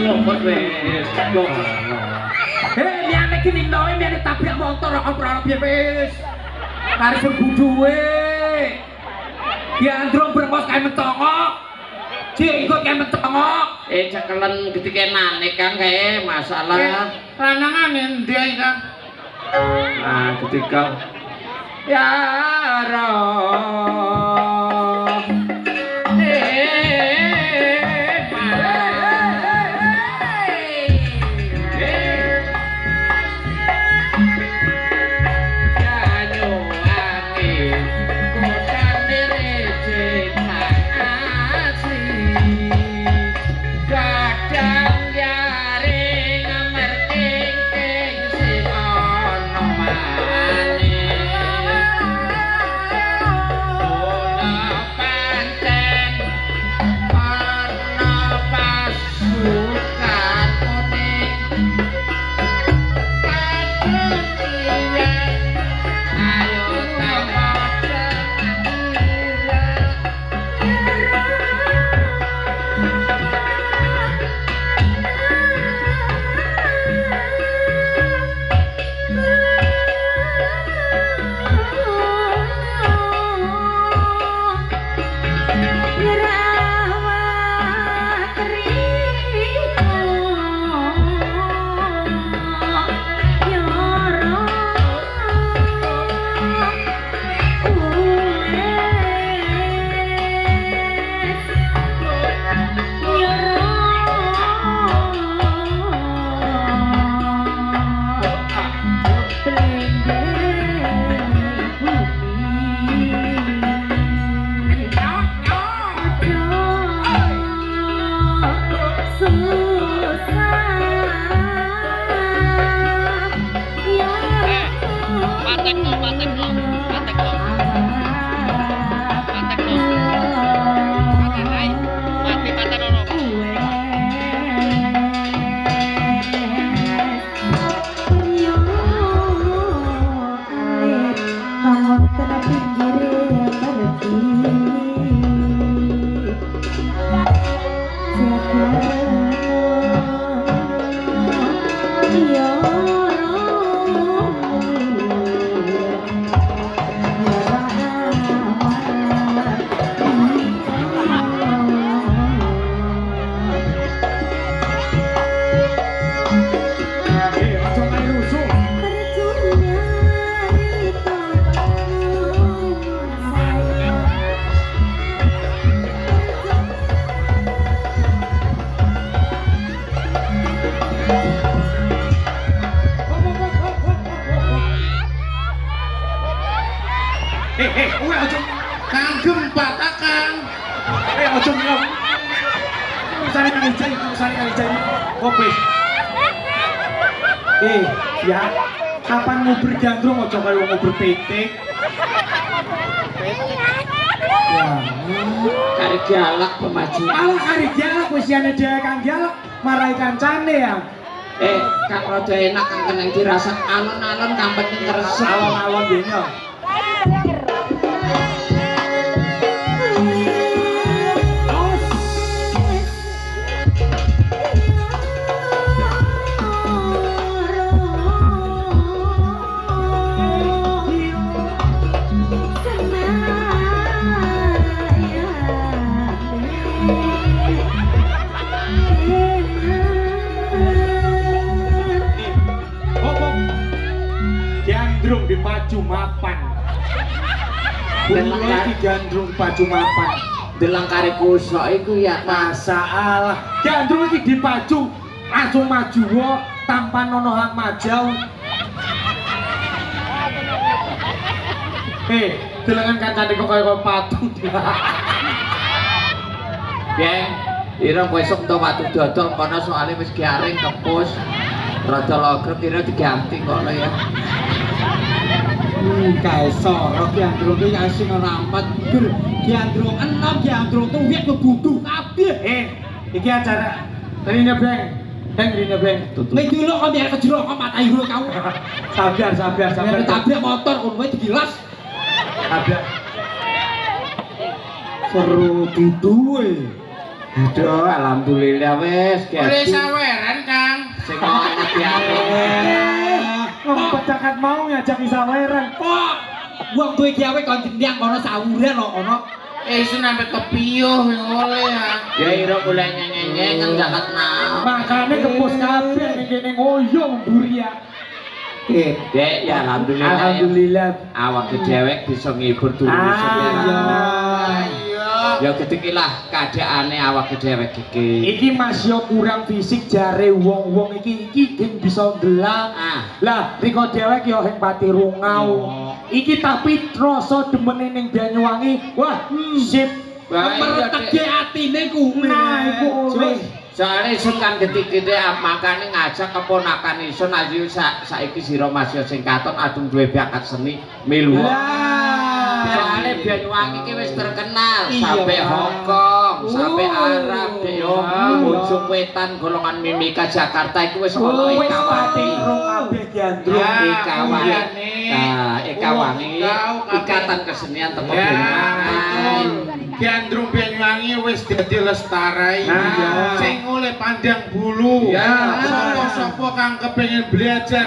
Lopot wis. Liyane iki nindone liyane tabrak motor kok ora piye wis. Kari sebuduwe. Diandrong brengos kae mentongok. Jenggot kae mentongok. Cekelen getikenane Kang kae masalah. Lanangane endi ae Kang? Nah, ketika ya roh kowe aja kagem patakan. Aja ngom. Usane kang ijai, Kopis. Ya, kapan nguber gandrung aja kaya wong nguber petik. Ya, kari galak pemaji. Alah kari galak wis yane dhewe kang galak marai kancane ya. Kang rada enak kang keneng dirasa alon-alon kampet ngresep. Alon-alon dene. Gandrung di Paju Mapan. Bunga iki gandrung Paju Mapan. Delang kari kusok iku ya masalah. Gandrung iki di Paju langsung maju wae tanpa nono hak majau. Delengan kancane kok kaya patung. Geng, ira besok to watu dodol kono soalé wis garing kepus. Rada logrep ira diganti kono ya. Kaisor Gandrung iki sing rampet gur Gandrung enom Gandrung tuwek kebutuh kabeh. Iki acara rene Beng. Beng rene Beng. Nek dulu kok biar kejero kok matai huru kau. Sabar. Nek tabrak motor kono wae digilas. Ada seru duduwe. Aduh, alhamdulillah wis Oleh saweran, Kang. sing ngono piye. Ngempet cakat mau ngajak saweran. Kok Wong duwe ki awe kon jendiang kono sawuran kok ono. iso sampe kepiyuh oleh ya. Ya ira mulai nyenyengen zakat nah. Makane kepus kabeh ning kene ngoyo mburi ya. Dek, ya alhamdulillah. Alhamdulillah. Awak dewek bisa ngibur dulu Iya. Ya ketikilah keadaane awak dewek iki. Iki masih kurang fisik jare wong-wong iki geng bisa ndelang. Lah riko dhewek ya heng pati rungau. Iki tapi rasa demene ning Banyuwangi. Wah, sip. Mereteke atine kuwi. Nah, iku oleh. Soale isun kan ketik-ketik makane ngajak keponakan isun ayu saiki sira masih sing katon adung duwe bakat seni milu. Soale Banyuwangi iki wis terkenal sampai Hong Kong, sampai Arab dek yo, ujung wetan golongan Mimika Jakarta iku wis ono ikawati. Kabeh Gandrung Ikawangi. Nah, Ikawangi ikatan kesenian teko Banyuwangi. Gandrung Banyuwangi wis dadi lestarai. Sing oleh pandang bulu. Ya. Sapa-sapa kang kepengin belajar